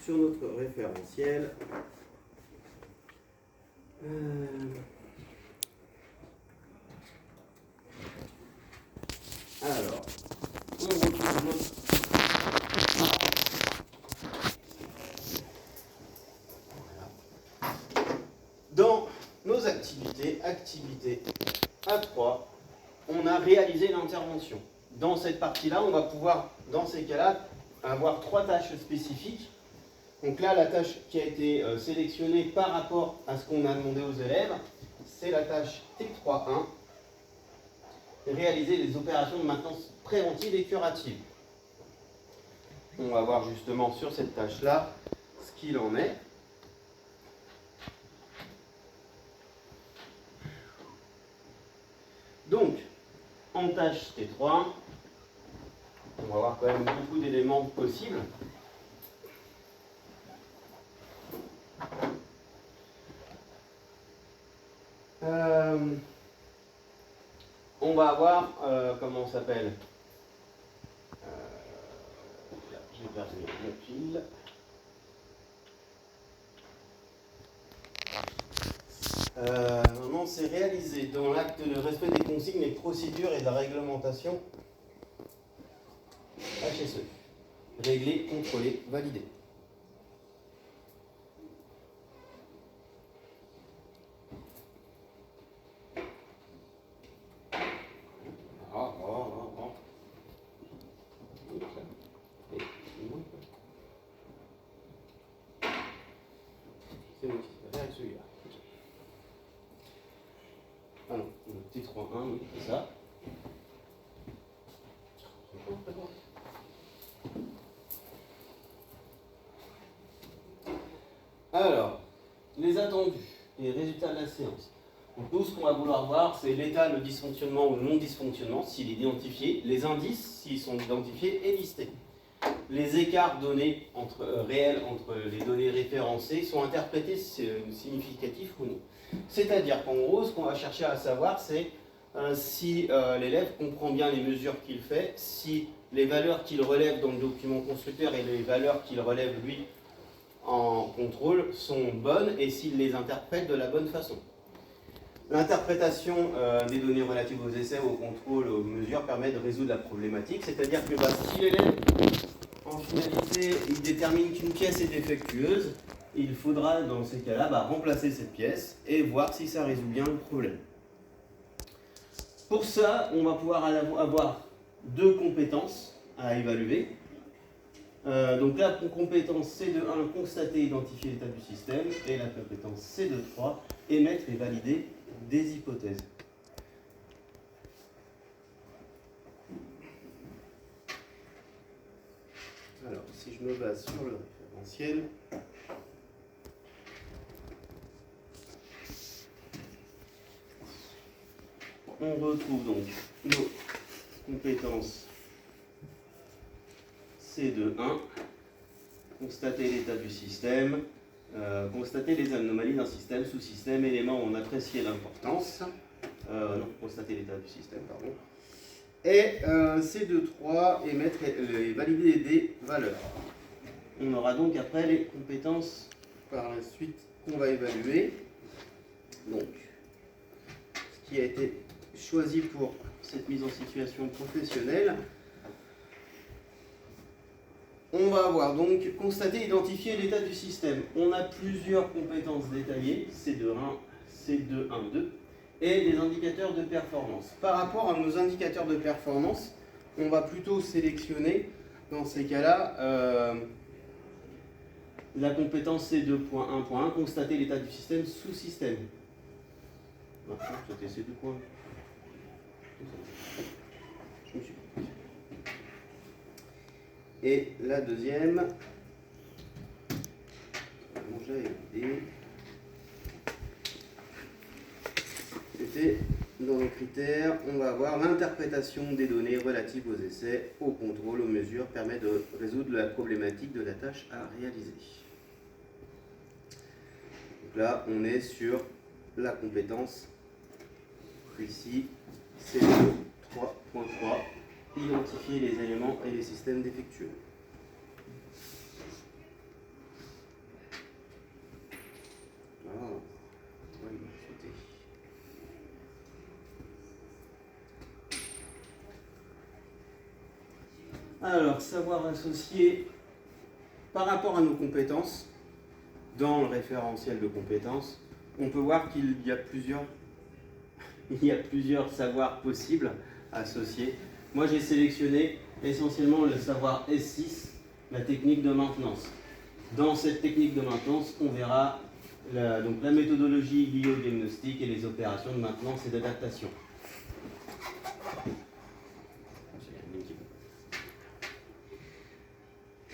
sur notre référentiel. Alors, on retrouve notre... Dans nos activités A3, on a réalisé l'intervention. Dans cette partie-là, on va pouvoir, dans ces cas-là, avoir 3 tâches spécifiques. Donc là, la tâche qui a été sélectionnée par rapport à ce qu'on a demandé aux élèves, c'est la tâche T3.1, réaliser les opérations de maintenance préventive et curative. On va voir justement sur cette tâche-là ce qu'il en est. Donc, en tâche T3, on va avoir quand même beaucoup d'éléments possibles. On va avoir, comment on s'appelle, j'ai perdu mon fil. Normalement, c'est réalisé dans l'acte de respect des consignes, des procédures et de la réglementation HSE. Régler, contrôler, valider. C'est bon, c'est celui-là. Ah non, le T3.1, oui, c'est ça. Alors, les attendus et les résultats de la séance. Donc, nous, ce qu'on va vouloir voir, c'est l'état, le dysfonctionnement ou le non-dysfonctionnement, s'il est identifié, les indices, s'ils sont identifiés et listés. Les écarts donnés réels entre les données référencées sont interprétés significatifs ou non. C'est-à-dire qu'en gros, ce qu'on va chercher à savoir, c'est si l'élève comprend bien les mesures qu'il fait, si les valeurs qu'il relève dans le document constructeur et les valeurs qu'il relève, lui, en contrôle, sont bonnes et s'il les interprète de la bonne façon. L'interprétation des données relatives aux essais, aux contrôles, aux mesures permet de résoudre la problématique, c'est-à-dire que si l'élève, en finalité, il détermine qu'une pièce est défectueuse, il faudra, dans ces cas-là, remplacer cette pièce et voir si ça résout bien le problème. Pour ça, on va pouvoir avoir 2 compétences à évaluer. Donc la compétence C2.1, constater et identifier l'état du système, et la compétence C2.3, émettre et valider des hypothèses. Alors, si je me base sur le référentiel, on retrouve donc nos compétences C2.1, constater l'état du système, constater les anomalies d'un système, sous-système, éléments où on appréciait l'importance, non, constater l'état du système, pardon, et C2.3, émettre et valider des valeurs. On aura donc après les compétences par la suite qu'on va évaluer. Donc, ce qui a été choisi pour cette mise en situation professionnelle, on va avoir donc constater et identifier l'état du système. On a plusieurs compétences détaillées, C2.1, C2.1.2, et des indicateurs de performance. Par rapport à nos indicateurs de performance, on va plutôt sélectionner, dans ces cas-là, la compétence C2.1.1, constater l'état du système sous système. C'était C2.1. Je me suis trompé. Et la deuxième, c'était dans les critères, on va avoir l'interprétation des données relatives aux essais, au contrôle, aux mesures, permet de résoudre la problématique de la tâche à réaliser. Donc là, on est sur la compétence, ici, C3.3, identifier les éléments et les systèmes défectueux. Alors, savoir associer par rapport à nos compétences, dans le référentiel de compétences, on peut voir qu'il y a plusieurs savoirs possibles à associer. Moi, j'ai sélectionné essentiellement le savoir S6, la technique de maintenance. Dans cette technique de maintenance, on verra la méthodologie liée au diagnostic et les opérations de maintenance et d'adaptation.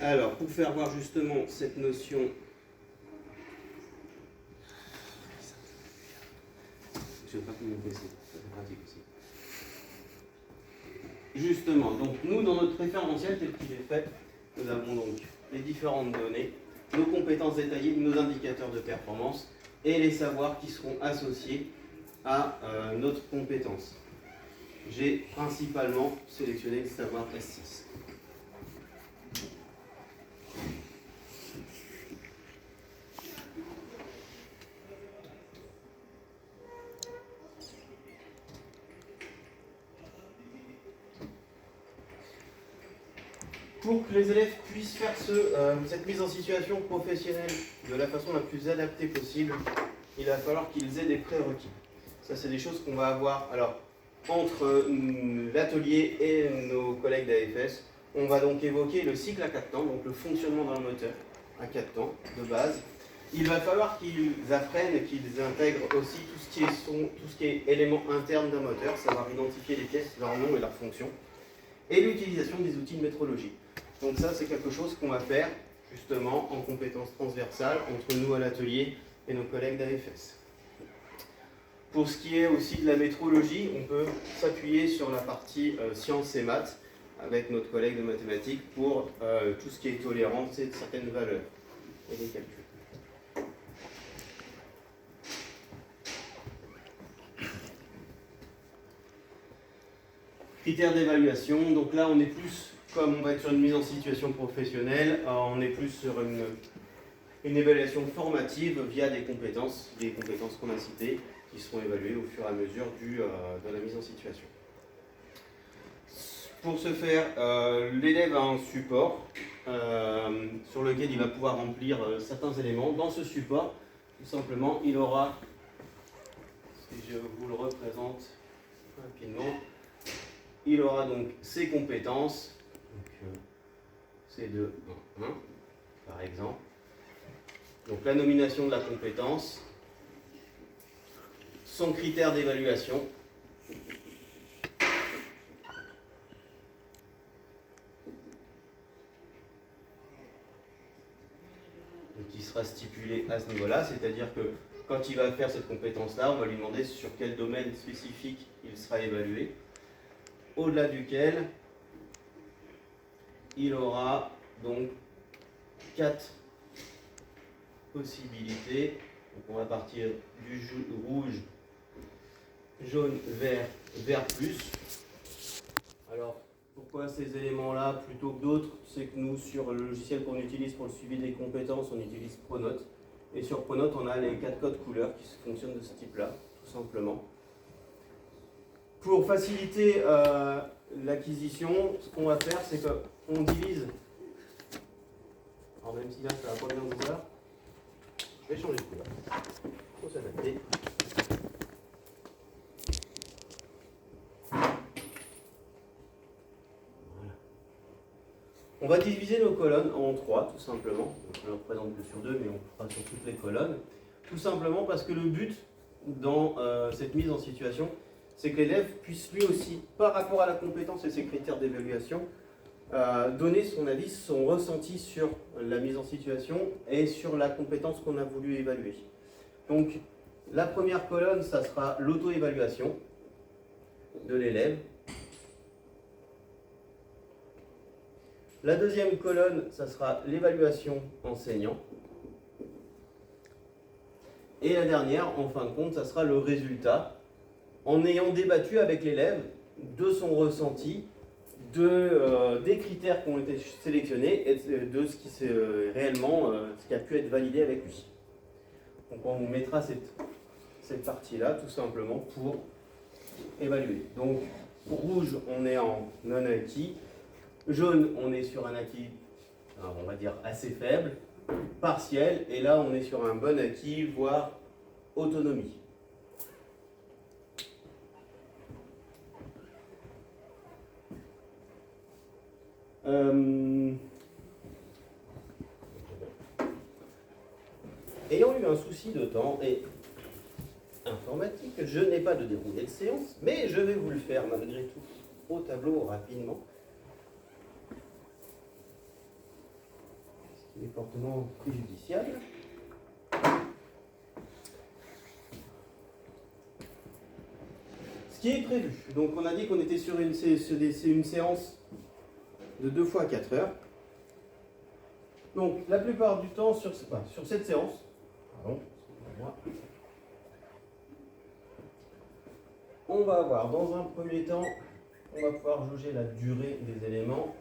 Alors, pour faire voir justement cette notion, je ne sais pas comment on fait ça, c'est pratique aussi. Justement, donc nous, dans notre référentiel tel qu'il est fait, nous avons donc les différentes données, nos compétences détaillées, nos indicateurs de performance et les savoirs qui seront associés à notre compétence. J'ai principalement sélectionné le savoir S6. Pour que les élèves puissent faire cette mise en situation professionnelle de la façon la plus adaptée possible, il va falloir qu'ils aient des prérequis. Ça, c'est des choses qu'on va avoir. Alors, entre l'atelier et nos collègues d'AFS, on va donc évoquer le cycle à 4 temps, donc le fonctionnement d'un moteur à 4 temps de base. Il va falloir qu'ils apprennent et qu'ils intègrent aussi tout ce qui est élément interne d'un moteur, savoir identifier les pièces, leur nom et leur fonction, et l'utilisation des outils de métrologie. Donc ça, c'est quelque chose qu'on va faire justement en compétences transversales entre nous à l'atelier et nos collègues d'AFS. Pour ce qui est aussi de la métrologie, on peut s'appuyer sur la partie sciences et maths avec notre collègue de mathématiques pour tout ce qui est tolérance et de certaines valeurs et des calculs. Critères d'évaluation, donc là on est plus, comme on va être sur une mise en situation professionnelle, on est plus sur une évaluation formative via des compétences qu'on a citées, qui seront évaluées au fur et à mesure de la mise en situation. Pour ce faire, l'élève a un support sur lequel il va pouvoir remplir certains éléments. Dans ce support, tout simplement, il aura, si je vous le représente rapidement, il aura donc ses compétences, donc C2, 1, par exemple. Donc la nomination de la compétence, son critère d'évaluation, qui sera stipulé à ce niveau-là, c'est-à-dire que quand il va faire cette compétence-là, on va lui demander sur quel domaine spécifique il sera évalué, au-delà duquel il aura donc 4 possibilités. Donc on va partir du rouge, jaune, vert, vert plus. Alors pourquoi ces éléments-là plutôt que d'autres? C'est que nous, sur le logiciel qu'on utilise pour le suivi des compétences, on utilise Pronote. Et sur Pronote, on a les 4 codes couleurs qui fonctionnent de ce type-là, tout simplement. Pour faciliter l'acquisition, ce qu'on va faire, c'est qu'on divise. Alors même si là, ça va pas bien de couleur, je vais changer de couleur. Il faut s'adapter. On va diviser nos colonnes en 3, tout simplement. Donc, je ne le représente que sur 2, mais on fera sur toutes les colonnes. Tout simplement parce que le but dans cette mise en situation, c'est que l'élève puisse lui aussi, par rapport à la compétence et ses critères d'évaluation, donner son avis, son ressenti sur la mise en situation et sur la compétence qu'on a voulu évaluer. Donc, la première colonne, ça sera l'auto-évaluation de l'élève. La deuxième colonne, ça sera l'évaluation enseignant. Et la dernière, en fin de compte, ça sera le résultat, en ayant débattu avec l'élève de son ressenti, des critères qui ont été sélectionnés et de ce qui ce qui a pu être validé avec lui. Donc on vous mettra cette partie-là, tout simplement, pour évaluer. Donc, pour rouge, on est en non acquis. Jaune, on est sur un acquis, on va dire, assez faible, partiel, et là, on est sur un bon acquis, voire autonomie. Ayant eu un souci de temps et informatique, je n'ai pas de déroulé de séance, mais je vais vous le faire malgré tout au tableau rapidement. Ce qui est fortement préjudiciable. Ce qui est prévu. Donc on a dit qu'on était sur une séance de 2 fois 4 heures. Donc la plupart du temps sur cette séance, on va avoir dans un premier temps, on va pouvoir jauger la durée des éléments.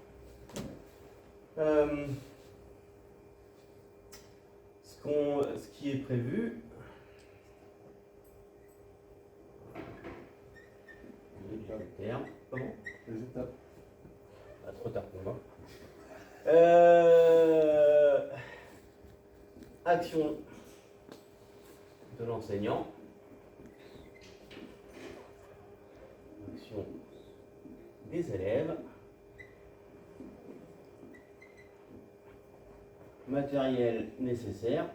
Ce qui est prévu, comment ? Ah, trop tard pour moi. Action de l'enseignant. Action des élèves. Matériel nécessaire.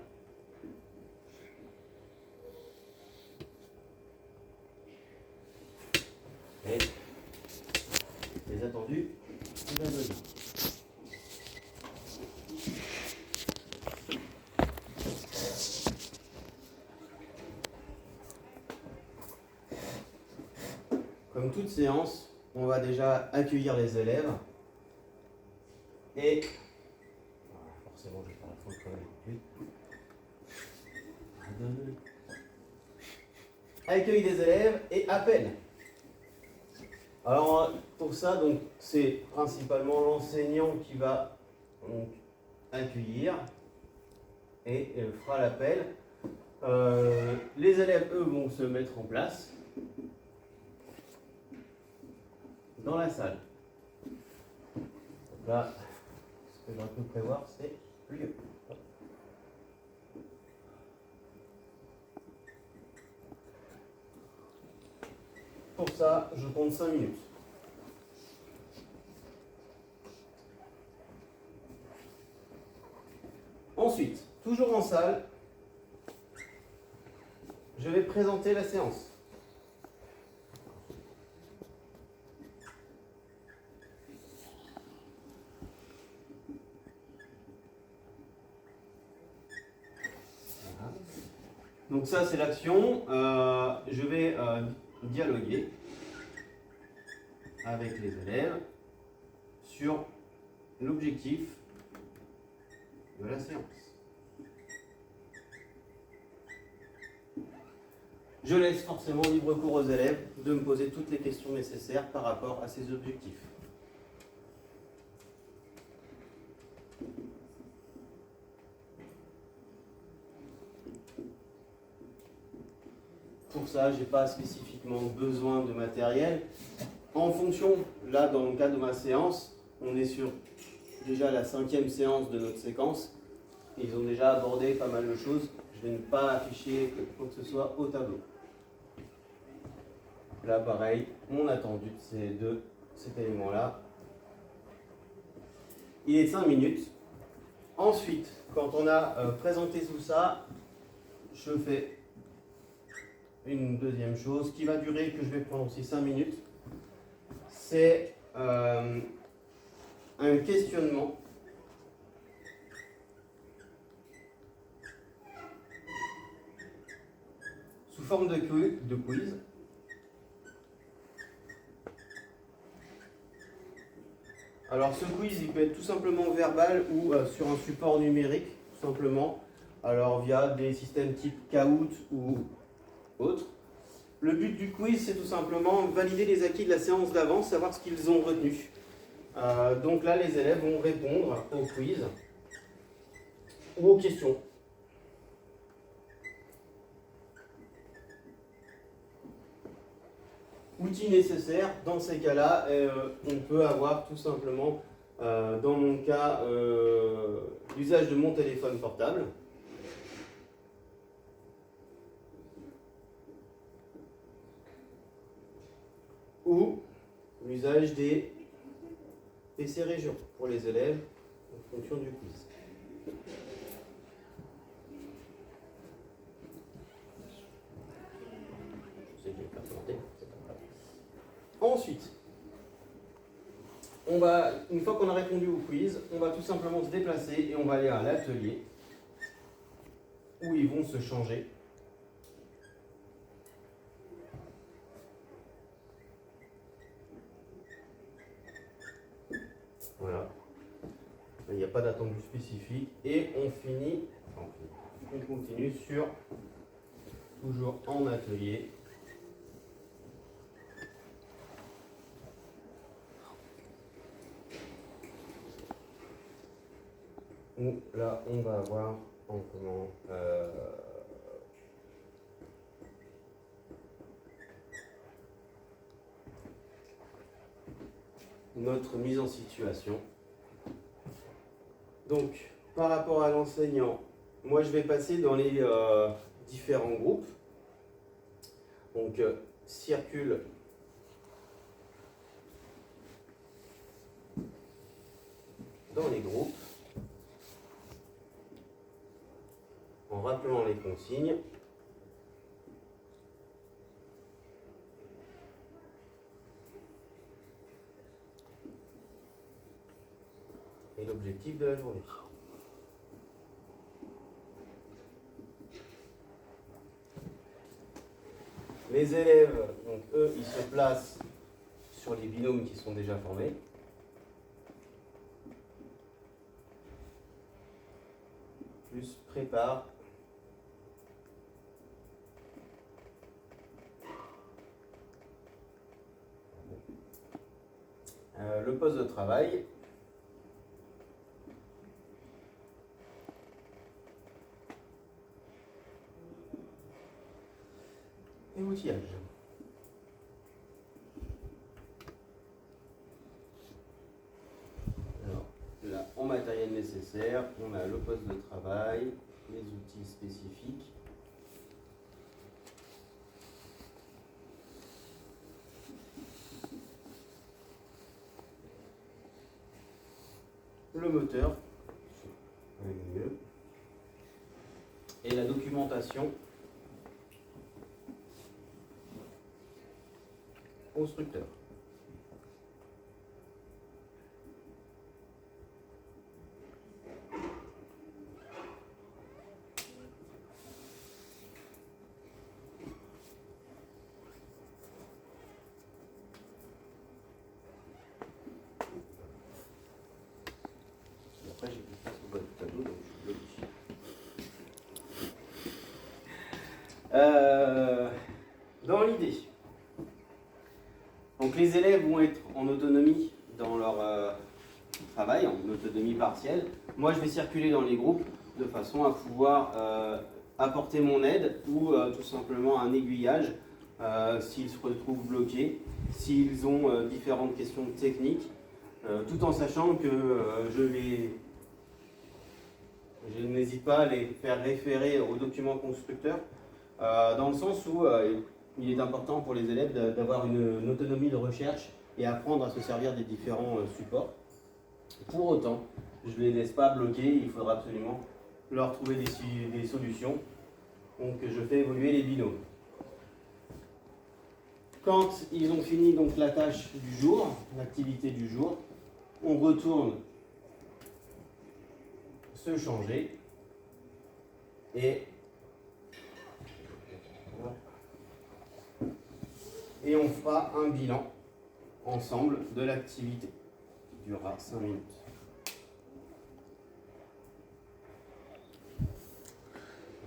Et les attendus de la donnée. Comme toute séance, on va déjà accueillir les élèves et forcément je vais faire la faute comme d'habitude. Accueil des élèves et appel. Alors pour ça, donc c'est principalement l'enseignant qui va donc accueillir et fera l'appel. Les élèves, eux, vont se mettre en place dans la salle. Donc là, ce que j'aurais pu prévoir, c'est lieu. Pour ça, je compte 5 minutes. Ensuite, toujours en salle, je vais présenter la séance. Donc ça, c'est l'action. Je vais dialoguer avec les élèves sur l'objectif de la séance. Je laisse forcément libre cours aux élèves de me poser toutes les questions nécessaires par rapport à ces objectifs. Pour ça, je n'ai pas spécifiquement besoin de matériel. En fonction, là, dans le cadre de ma séance, on est sur déjà la 5e séance de notre séquence. Ils ont déjà abordé pas mal de choses. Je vais ne pas afficher quoi que ce soit au tableau. Là, pareil, mon attendu de cet élément-là. Il est 5 minutes. Ensuite, quand on a présenté tout ça, je fais une deuxième chose qui va durer, que je vais prendre aussi 5 minutes. C'est un questionnement sous forme de quiz. Alors ce quiz, il peut être tout simplement verbal ou sur un support numérique, tout simplement. Alors via des systèmes type Kahoot ou autres. Le but du quiz, c'est tout simplement valider les acquis de la séance d'avant, savoir ce qu'ils ont retenu. Donc là, les élèves vont répondre au quiz ou aux questions. Outil nécessaire, dans ces cas-là, on peut avoir tout simplement dans mon cas, l'usage de mon téléphone portable. Ou l'usage des PC régions pour les élèves en fonction du quiz. Je sais que je vais faire planter, c'est pas grave. Ensuite, une fois qu'on a répondu au quiz, on va tout simplement se déplacer et on va aller à l'atelier où ils vont se changer. Voilà. Il n'y a pas d'attendu spécifique et on continue sur toujours en atelier. Où là on va avoir en comment notre mise en situation. Donc, par rapport à l'enseignant, moi je vais passer dans les différents groupes. Donc, circule dans les groupes en rappelant les consignes. Et l'objectif de la journée. Les élèves, donc eux, ils se placent sur les binômes qui sont déjà formés. Plus prépare le poste de travail. Et outillage. Alors, là, en matériel nécessaire, on a le poste de travail, les outils spécifiques. Le moteur, mieux. Et la documentation constructeur. Après, j'ai plus place au bas du tableau, donc je suis bloqué. Dans l'idée, donc les élèves vont être en autonomie dans leur travail, en autonomie partielle. Moi, je vais circuler dans les groupes de façon à pouvoir apporter mon aide ou tout simplement un aiguillage s'ils se retrouvent bloqués, s'ils ont différentes questions techniques, tout en sachant que je n'hésite pas à les faire référer aux documents constructeurs, dans le sens où il est important pour les élèves d'avoir une autonomie de recherche et apprendre à se servir des différents supports. Pour autant, je ne les laisse pas bloquer, il faudra absolument leur trouver des solutions. Donc je fais évoluer les binômes. Quand ils ont fini donc la tâche du jour, l'activité du jour, on retourne se changer et on fera un bilan ensemble de l'activité qui durera 5 minutes.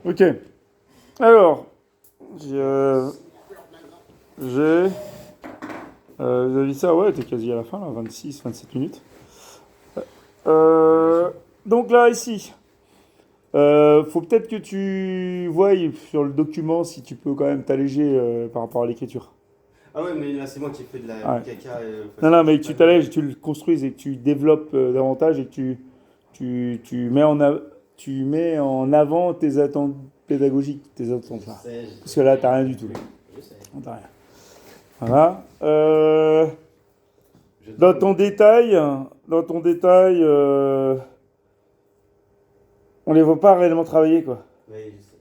Ok. Alors, vous avez dit ça, ouais, t'es quasi à la fin, là, 26, 27 minutes. Donc là, ici, faut peut-être que tu voies sur le document si tu peux quand même t'alléger par rapport à l'écriture. Ah ouais, mais là, c'est moi qui ai fait de la Ouais. caca. Non, mais que tu t'allèges, tu le construises et que tu développes davantage et que tu tu mets en avant tes attentes pédagogiques, tes attentes Je là. sais, Parce que là, t'as rien du tout. Là. je sais. T'as rien. Voilà. Je Dans t'en- ton détail, on les voit pas réellement travailler, quoi. Oui, je sais.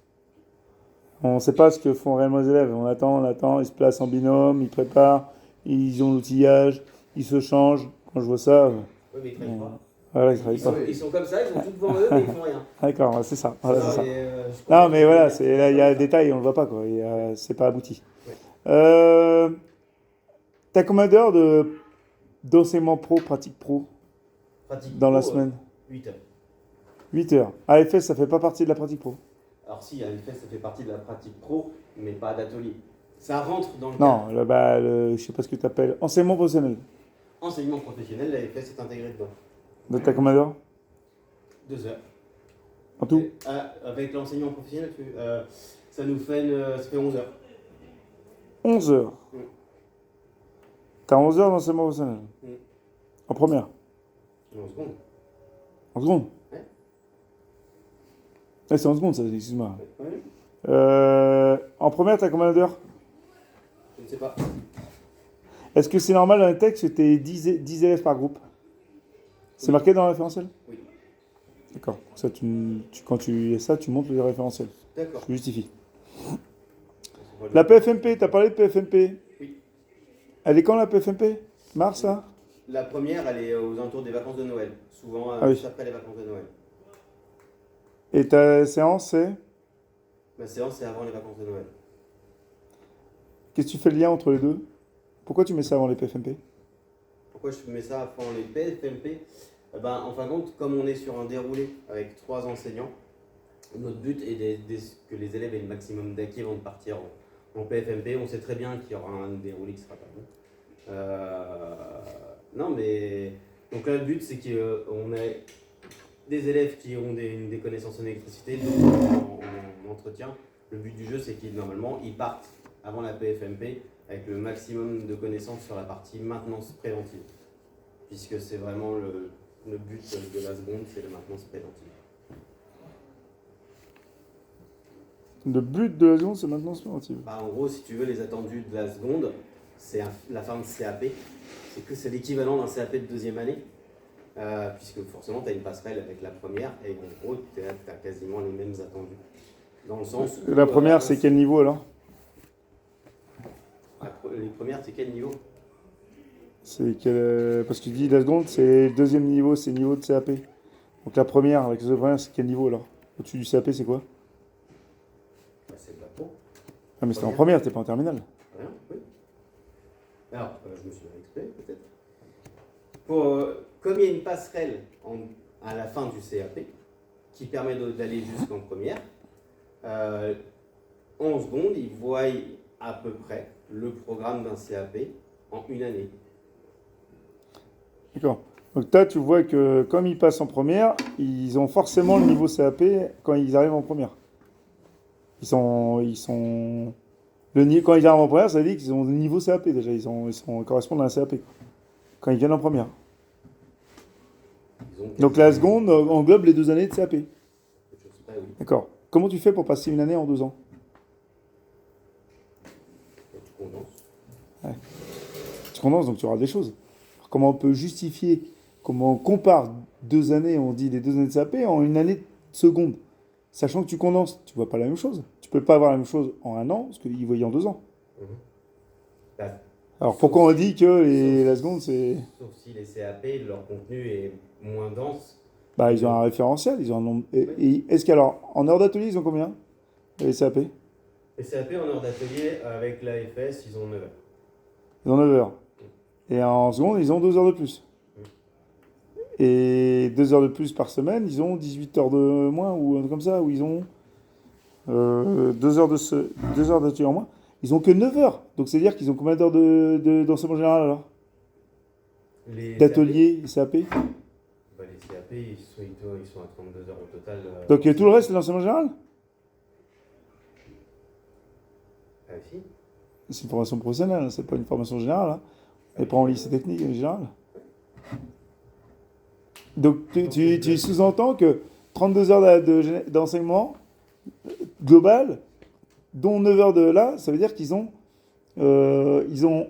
On ne sait pas ce que font réellement les élèves. On attend, ils se placent en binôme, ils préparent, ils ont l'outillage, ils se changent. Quand je vois ça, Oui, mais ils travaillent pas. voilà, ils travaillent pas. Ils sont comme ça, ils ont tout devant eux, mais ils font rien. D'accord, c'est ça. Voilà, c'est Non, ça. mais, je Non, comprends mais que voilà, c'est là, il y a comme un ça. détail, on le voit pas, quoi. C'est pas abouti. Ouais. T'as combien d'heures d'enseignement pro, pratique pro, Pratique dans la pro, semaine 8 heures. 8 heures. AFS, ça fait pas partie de la pratique pro. Alors si, en effet, ça fait partie de la pratique pro, mais pas d'atelier. Ça rentre dans le Non, cadre je sais pas ce que tu appelles. Enseignement professionnel. enseignement professionnel, l'AFS est intégré dedans. Donc t'as combien d'heures 2 heures. en tout? Avec l'enseignement professionnel, ça nous fait, ça fait 11 heures. 11 heures. Mm. T'as 11 heures d'enseignement professionnel. Mm. En première. En seconde. En seconde. Ouais. C'est en seconde, ça, excuse-moi. Ouais. En première, t'as combien d'heures? Je ne sais pas. Est-ce que c'est normal dans les textes que t'aies 10 élèves par groupe? C'est Oui. marqué dans le référentiel? Oui. D'accord. Ça, quand tu as ça, tu montres le référentiel. D'accord. Tu justifies. La PFMP, t'as parlé de PFMP? Oui. Elle est quand la PFMP? Mars, là? La première, elle est aux alentours des vacances de Noël. Souvent, Ah oui. juste après les vacances de Noël. Et ta séance, c'est? Ma séance, c'est avant les vacances de Noël. Qu'est-ce que tu fais le lien entre les deux? Pourquoi tu mets ça avant les PFMP? Pourquoi je mets ça avant les PFMP? En fin de compte, comme on est sur un déroulé avec 3 enseignants, notre but est que les élèves aient le maximum d'acquis avant de partir en PFMP. On sait très bien qu'il y aura un déroulé qui ne sera pas bon. Non, mais donc là, le but, c'est qu'on ait des élèves qui ont des connaissances en électricité, d'autres en entretien. Le but du jeu, c'est qu'ils, normalement, ils partent avant la PFMP avec le maximum de connaissances sur la partie maintenance préventive. Puisque c'est vraiment le but de la seconde, c'est la maintenance préventive. Le but de la seconde, c'est maintenance préventive. En gros, si tu veux, les attendus de la seconde, c'est la fin de CAP. C'est l'équivalent d'un CAP de deuxième année. Puisque forcément, tu as une passerelle avec la première, et en gros, tu as quasiment les mêmes attendus. Dans le sens où, La première, c'est quel niveau alors? Les premières, c'est quel niveau? Parce que tu dis la seconde, c'est le deuxième niveau, c'est le niveau de CAP. Donc la première, avec les autres premières, c'est quel niveau alors? Au-dessus du CAP, c'est quoi? C'est de la pro. Ah, mais c'était en première, t'es pas en terminale. Rien, oui. Alors, je me suis exprès, peut-être. Comme il y a une passerelle à la fin du CAP, qui permet d'aller jusqu'en première, en seconde, ils voient à peu près le programme d'un CAP en une année. D'accord. Donc là, tu vois que comme ils passent en première, ils ont forcément le niveau CAP quand ils arrivent en première. Quand ils arrivent en première, ça veut dire qu'ils ont le niveau CAP déjà. Ils correspondent à un CAP. Quand ils viennent en première. Donc la seconde englobe les 2 années de CAP. Je sais pas, oui. D'accord. Comment tu fais pour passer une année en 2 ans? Tu condenses. Ouais. Tu condenses, donc tu auras des choses. Alors, comment on peut justifier, comment on compare 2 années, on dit les 2 années de CAP en une année de seconde, sachant que tu condenses, tu vois pas la même chose. Tu peux pas avoir la même chose en 1 an, parce qu'ils voyaient en 2 ans. Bah, Alors pourquoi on dit que la seconde, c'est... Sauf si les CAP, leur contenu est moins dense. Bah, ils ont un référentiel, ils ont un nombre... Et est-ce qu'alors, en heure d'atelier, ils ont combien, les CAP? Les CAP en heure d'atelier, avec l'AFS, ils ont 9 heures. Ils ont 9 heures. Et en seconde, ils ont 2 heures de plus. Et 2 heures de plus par semaine, ils ont 18 heures de moins, ou un truc comme ça, où ils ont 2 heures d'atelier en moins. Ils ont que 9 heures. Donc c'est-à-dire qu'ils ont combien d'heures d'enseignement général alors? D'atelier, CAP? Les CAP, ils sont à 32 heures au total. Donc tout le reste, c'est l'enseignement général? Ah si. C'est une formation professionnelle, hein, c'est pas une formation générale. Hein. Elle pas en lycée technique général. Donc tu sous-entends que 32 heures d'enseignement global, dont 9 heures de là, ça veut dire qu'ils ont, ils ont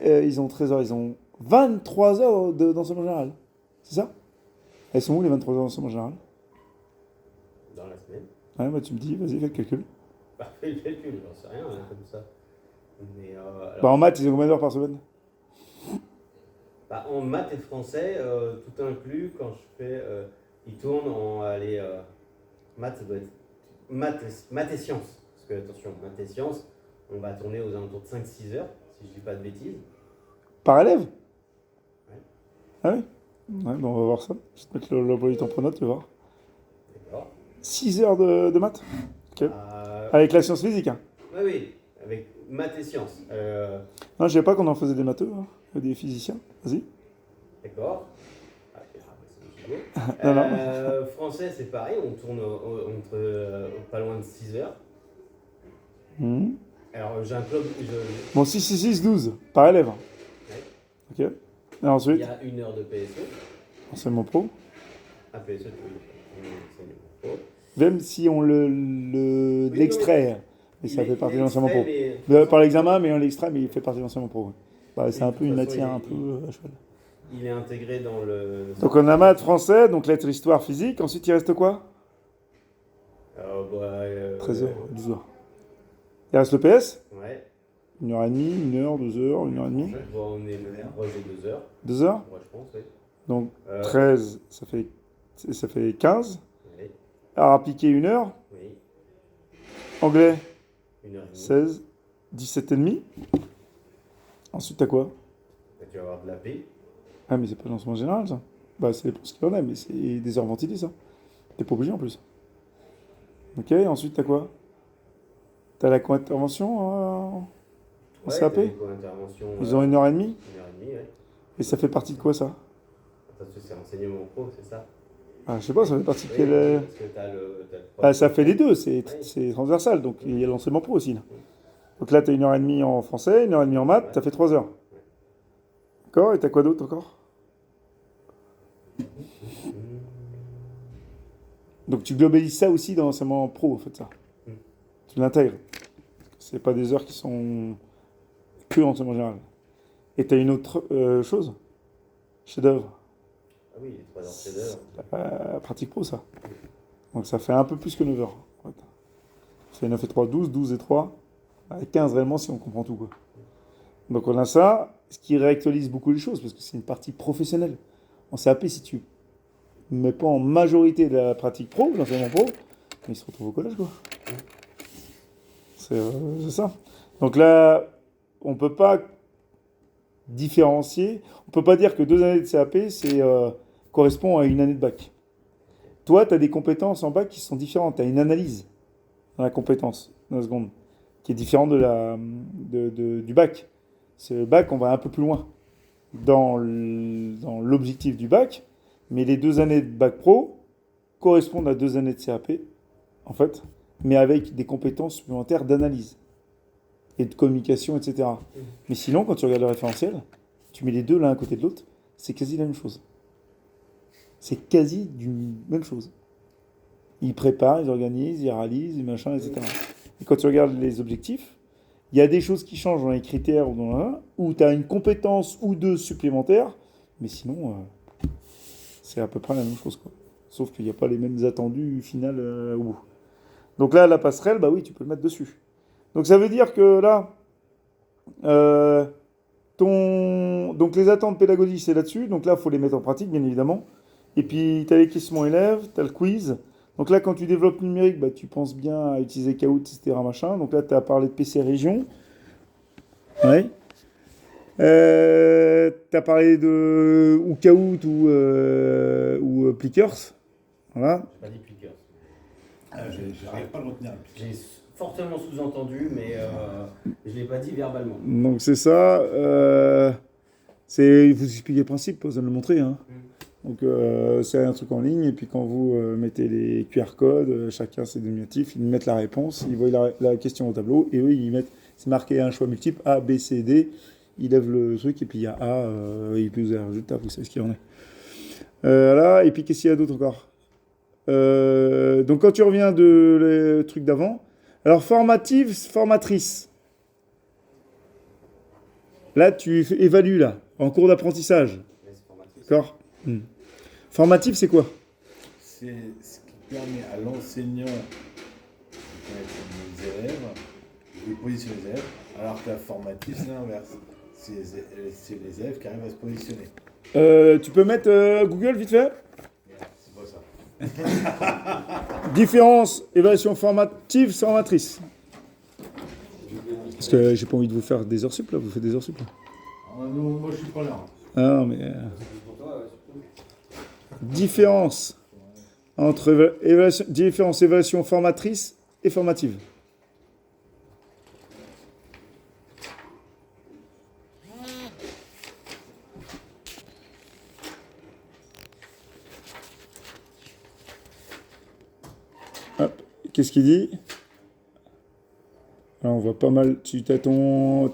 13 heures, ils ont 23 heures d'enseignement général. C'est ça? Elles sont où les 23 heures d'enseignement général? Dans la semaine. Ouais, bah tu me dis, vas-y, fais le calcul. Bah, fais le calcul, j'en sais rien, hein, comme ça. Mais, alors, Bah en maths, ils ont combien d'heures par semaine? bah, en maths et français, tout inclus, quand je fais. Ils tournent en. Allez, maths, ça doit être. Maths et sciences. Parce que, attention, maths et sciences, on va tourner aux alentours de 5-6 heures, si je dis pas de bêtises. Par élève? Ouais. Ah oui? Ouais, bon, on va voir ça. Je vais te mettre l'emploi du temps pour note, tu vas voir. D'accord. 6 heures de maths? Ok. Euh, Avec la science physique, hein. Oui, oui, avec maths et sciences. Non, je savais pas qu'on en faisait des matheux, hein, des physiciens. Vas-y. D'accord. Ah, c'est beau. Non, non. Français, c'est pareil, on tourne entre pas loin de 6 heures. Mhm. Alors, j'ai un club. Bon, 6, 6, 6, 12 par élève. Ouais. Ok. Et Il ensuite, y a 1 heure de PSE. enseignement pro. Un PSE, oui. Même si on Oui, l'extrait, mais ça fait partie de l'enseignement pro. Par l'examen, mais on l'extrait, mais il fait partie de l'enseignement pro. Ouais. Bah, c'est un peu une matière un peu à cheval. Il est intégré dans le. Donc on a maths, français, donc lettres, histoire, physique. Ensuite, il reste quoi? 13 heures, 12 heures. Il reste le PS? Ouais. 1h30, 1 heure, 2 heures, 1h30. Bon, on est proche de 2 heures. 2 heures? Moi, je pense, oui. Donc 13, ça fait 15. Oui. Art appliqué 1 heure. Oui. Anglais 1h30. 16, 17,5. Ensuite, t'as quoi? Tu vas avoir de la paix. Ah, mais c'est pas l'enseignement général, ça. Bah, c'est pour ce qu'il en a, mais c'est des heures ventilées, ça. T'es pas obligé en plus. Ok, ensuite, t'as quoi? T'as la co-intervention en CAP? Ils ont 1h30. 1h30, ouais. Et ça fait partie de quoi, ça? Parce que c'est enseignement pro, c'est ça? Ah, je sais pas, ça fait partie de Oui, quel. parce que t'as le Ah, ça fait les deux, c'est Oui. transversal, donc il y a l'enseignement pro aussi. Là. Donc là, t'as 1h30 en français, 1h30 en maths, t'as fait 3 heures. D'accord? Et t'as quoi d'autre encore? Donc tu globalises ça aussi dans l'enseignement pro, en fait, ça. Tu l'intègres. C'est pas des heures qui sont que enseignement général. Et t'as une autre chose? Chef-d'œuvre. Ah oui, les 3 heures chef-d'œuvre. Pratique pro, ça. Donc ça fait un peu plus que 9 heures. En fait. Ça fait 9 et 3, 12, 12 et 3. 15 réellement si on comprend tout. Quoi. Donc on a ça, ce qui réactualise beaucoup les choses, parce que c'est une partie professionnelle. En CAP, si tu ne mets pas en majorité de la pratique pro, l'enseignement pro, ils se retrouvent au collège. Quoi. C'est ça. Donc là, on ne peut pas différencier. On ne peut pas dire que 2 années de CAP, correspond à une année de bac. Toi, tu as des compétences en bac qui sont différentes. Tu as une analyse dans la compétence, dans la seconde, qui est différente du bac. C'est le bac, on va un peu plus loin dans l'objectif du bac, mais les 2 années de bac pro correspondent à 2 années de CAP, en fait, mais avec des compétences supplémentaires d'analyse et de communication, etc. Mais sinon, quand tu regardes le référentiel, tu mets les deux l'un à côté de l'autre, c'est quasi la même chose. C'est quasi du même chose. Ils préparent, ils organisent, ils réalisent, ils machin, etc. Et quand tu regardes les objectifs, il y a des choses qui changent dans les critères ou dans un, où tu as une compétence ou deux supplémentaires, mais sinon, c'est à peu près la même chose. Quoi. Sauf qu'il n'y a pas les mêmes attendus final au bout. Donc là, la passerelle, bah oui, tu peux le mettre dessus. Donc ça veut dire que là, donc les attentes pédagogiques, c'est là-dessus. Donc là, il faut les mettre en pratique, bien évidemment. Et puis, tu as les questions élèves, tu as le quiz. Donc là, quand tu développes numérique, bah, tu penses bien à utiliser Kahoot, etc. Machin. Donc là, tu as parlé de PC Région. Ouais. Tu as parlé de ou Kahoot ou Plickers. Voilà. Je pas dit Plickers. J'arrive pas à le retenir. J'ai fortement sous-entendu, mais je ne l'ai pas dit verbalement. Donc c'est ça. Il vous expliquer le principe, vous allez le montrer. Hein. Donc c'est un truc en ligne, et puis quand vous mettez les QR codes, chacun ses nominatifs, ils mettent la réponse, ils voient la question au tableau, et eux ils mettent. c'est marqué un choix multiple, A, B, C, D. Il lève le truc et puis il y a A, il peut vous un résultat, vous savez ce qu'il y en est. Là, et puis qu'est-ce qu'il y a d'autre encore? Donc quand tu reviens de le truc d'avant, alors formative, formatrice. Là, tu évalues là, en cours d'apprentissage. D'accord. Formative, c'est quoi? C'est ce qui permet à l'enseignant de connaître les élèves, de positionner les élèves, alors que la formative, c'est l'inverse. C'est les élèves qui arrivent à se positionner. Tu peux mettre Google vite fait? C'est pas ça. Différence, évaluation formative, formatrice. Parce que j'ai pas envie de vous faire des heures sup là, vous faites des heures sup là. Moi, je suis pas là. Ah non, mais. Différence entre évaluation formatrice et formative. Hop, qu'est-ce qu'il dit? Alors on voit pas mal. Tu as ton